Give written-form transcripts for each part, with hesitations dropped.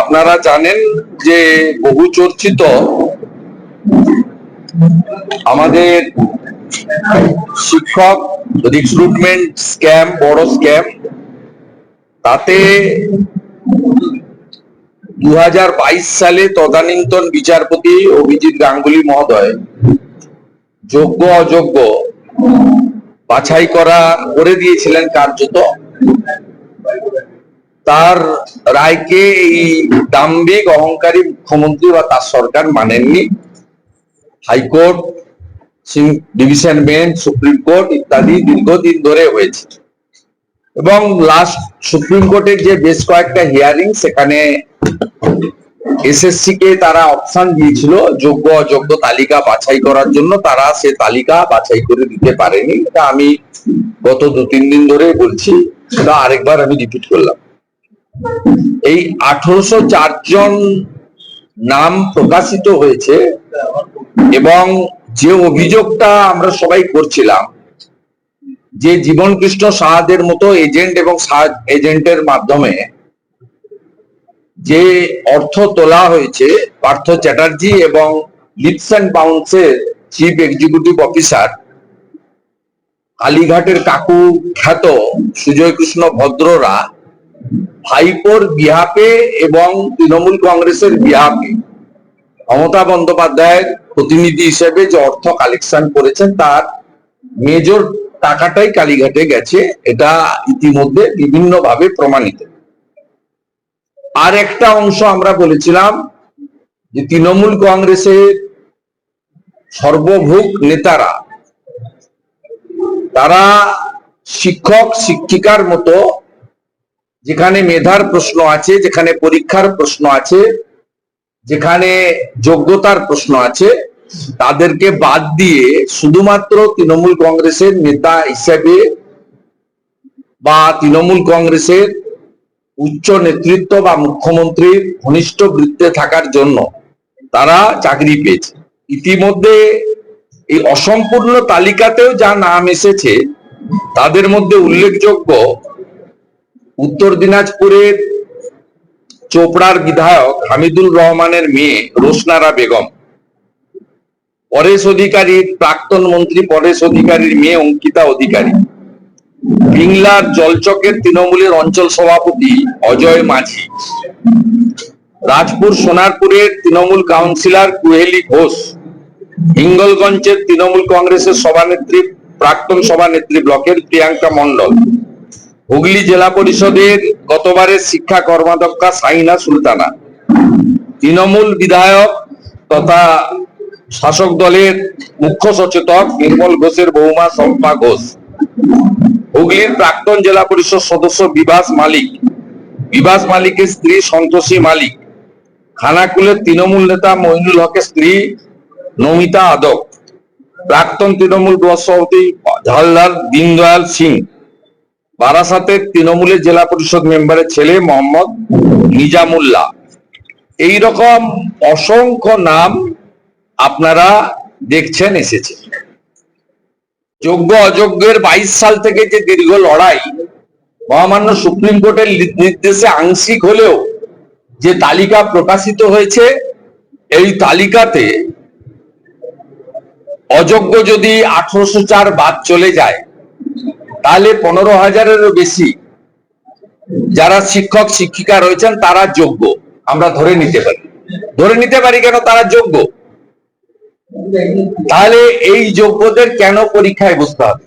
আপনারা জানেন যে বহু চর্চিত আমাদের শিক্ষক রিক্রুটমেন্ট স্ক্যাম, বড় স্ক্যাম, তাতে 2022 সালে তদানীন্তন বিচারপতি অভিজিৎ গাঙ্গুলি মহোদয় যোগ্য অযোগ্য বাছাই করে দিয়েছিলেন কার্যত। তার রায়কে এই দাম্ভিক অহংকারী মুখ্যমন্ত্রী বা তার সরকার মানেননি। High court, division bench, supreme court ইত্যাদি দীর্ঘদিন ধরে হয়েছে এবং লাস্ট সুপ্রিম কোর্টের যে বেশ কয়েকটা হিয়ারিং, সেখানে এসএসসি কে তারা অপশন দিয়েছিল যোগ্য অযোগ্য তালিকা বাছাই করার জন্য, তারা সে তালিকা বাছাই করে দিতে পারেনি। তা আমি গত 2-3 দিন ধরে বলছি, তা আরেকবার আমি রিপিট করলাম। এই 1804 জন নাম প্রকাশিত হয়েছে এবং যে অভিযোগটা আমরা সবাই করছিলাম যে জীবনকৃষ্ণ সাহাদের মতো এজেন্ট এবং এজেন্টের মাধ্যমে যে অর্থ তোলা হয়েছে, পার্থ চ্যাটার্জি এবং লিপস অ্যান্ড বাউন্সের চিফ এক্সিকিউটিভ অফিসার কালীঘাটের কাকু খ্যাত সুজয় কৃষ্ণ ভদ্ররা ভাইপোর বিহাফে এবং তৃণমূল কংগ্রেসের বিহাফে মমতা বন্দ্যোপাধ্যায়ের প্রতিনিধি হিসেবে যে অর্থ কালেকশন করেছেন, তার মেজর টাকাটাই কালীঘাটে গেছে। এটা ইতিমধ্যে বিভিন্নভাবে প্রমাণিত। আর একটা অংশ আমরা বলেছিলাম যে তৃণমূল কংগ্রেসের সর্বভুক নেতারা, তারা শিক্ষক শিক্ষিকার মতো যেখানে মেধার প্রশ্ন আছে, যেখানে পরীক্ষার প্রশ্ন আছে, যেখানে যোগ্যতার প্রশ্ন আছে, তাদেরকে বাদ দিয়ে শুধুমাত্র তৃণমূল কংগ্রেসের নেতা হিসেবে বা তৃণমূল কংগ্রেসের উচ্চ নেতৃত্ব বা মুখ্যমন্ত্রীর ঘনিষ্ঠ বৃত্তে থাকার জন্য তারা চাকরি পেয়েছে। ইতিমধ্যে এই অসম্পূর্ণ তালিকাতেও যা নাম এসেছে, তাদের মধ্যে উল্লেখযোগ্য উত্তর দিনাজপুরের চোপড়ার বিধায়ক হামিদুল রহমানের মেয়ে রোশনারা বেগম, পরেশ অধিকারীর, প্রাক্তন মন্ত্রী পরেশ অধিকারীর মেয়ে অঙ্কিতা অধিকারী, পিংলার জলচকের তৃণমূলের অঞ্চল সভাপতি অজয় মাঝি, রাজপুর সোনারপুরের তৃণমূল কাউন্সিলর কুহেলি ঘোষ, হিঙ্গলগঞ্জের তৃণমূল কংগ্রেসের সভানেত্রী, প্রাক্তন সভানেত্রী ব্লকের প্রিয়াঙ্কা মণ্ডল, হুগলি জেলা পরিষদের গতবারের শিক্ষা কর্মাধ্যক্ষা সাইনা সুলতানা, তৃণমূল বিধায়ক তথা শাসক দলের মুখ্য সচেতক নির্মল ঘোষের বৌমা শম্পা ঘোষ, হুগলির প্রাক্তন জেলা পরিষদ সদস্য বিভাস মালিক, বিভাস মালিকের স্ত্রী সন্তোষী মালিক, খানাকুলের তৃণমূল নেতা মইনুল হকের স্ত্রী নমিতা আদক, প্রাক্তন তৃণমূল ব্লক সভাপতি ঝালদার দীনদয়াল সিং, বারাসাতের তৃণমূলের জেলা পরিষদ মেম্বারের ছেলে মোহাম্মদ নিজামুল্লাহ। এইরকম অসংখ্য নাম আপনারা দেখছেন এসেছে। যোগ্য অযোগ্যের 22 সাল থেকে যে দীর্ঘ লড়াই, মহামান্য সুপ্রিম কোর্টের নির্দেশে আংশিক হলেও যে তালিকা প্রকাশিত হয়েছে, এই তালিকাতে অযোগ্য যদি 1804 বাদ চলে যায়, তাহলে 15,000-এরও বেশি যারা শিক্ষক শিক্ষিকা রয়েছেন তারা যোগ্য আমরা ধরে নিতে পারি। কেন তারা যোগ্য? তাহলে এই যোগ্যদের কেন পরীক্ষায় বসতে হবে?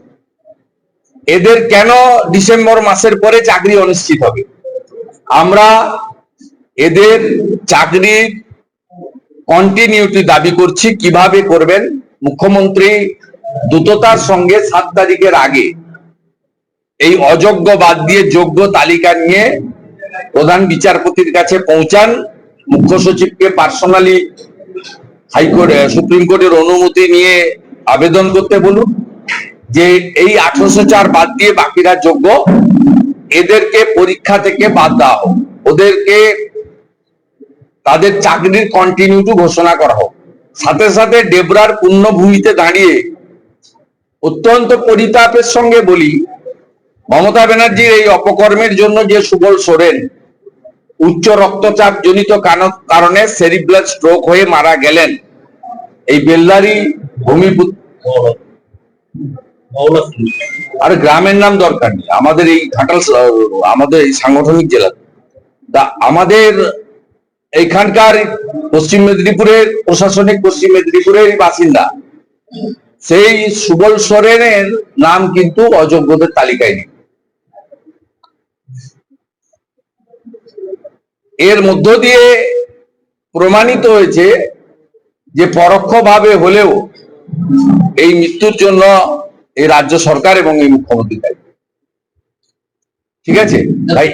এদের কেন ডিসেম্বর মাসের পরে চাকরি অনিশ্চিত হবে? আমরা এদের চাকরির কন্টিনিউটি দাবি করছি। কিভাবে করবেন? মুখ্যমন্ত্রী দ্রুততার সঙ্গে 7 তারিখের আগে এই অযোগ্য বাদ দিয়ে যোগ্য তালিকা নিয়ে প্রধান বিচারপতির কাছে পৌঁছান। মুখ্য সচিবকে পার্সোনালি হাইকোর্ট, সুপ্রিম কোর্টের অনুমতি নিয়ে আবেদন করতে বলুন যে এই 1804 বাদ দিয়ে বাকিরা যোগ্য, এদেরকে পরীক্ষা থেকে বাদ দেওয়া হোক, ওদেরকে তাদের চাকরির কন্টিনিউটি ঘোষণা করা হোক। সাথে সাথে ডেবরার পুণ্যভূমিতে দাঁড়িয়ে অত্যন্ত পরিতাপের সঙ্গে বলি, মমতা ব্যানার্জির এই অপকর্মের জন্য যে সুবল সোরেন উচ্চ রক্তচাপ জনিত কারণে সেরিব্রাল স্ট্রোক হয়ে মারা গেলেন এই বেল্লারি ভূমিপুত্র। আর গ্রামের নাম দরকার নেই, আমাদের এই ঘাটাল, আমাদের এই সাংগঠনিক জেলা। তা আমাদের এইখানকার পশ্চিম মেদিনীপুরের প্রশাসনিক পশ্চিম মেদিনীপুরের বাসিন্দা সেই সুবল সোরেনের নাম কিন্তু অযোগ্যদের তালিকায় নেই। এর মধ্য দিয়ে প্রমাণিত হয়েছে যে পরোক্ষভাবে হলেও এই মৃত্যুর জন্য এই রাজ্য সরকার এবং এই মুখ্যমন্ত্রী দায়ী। ঠিক আছে তাই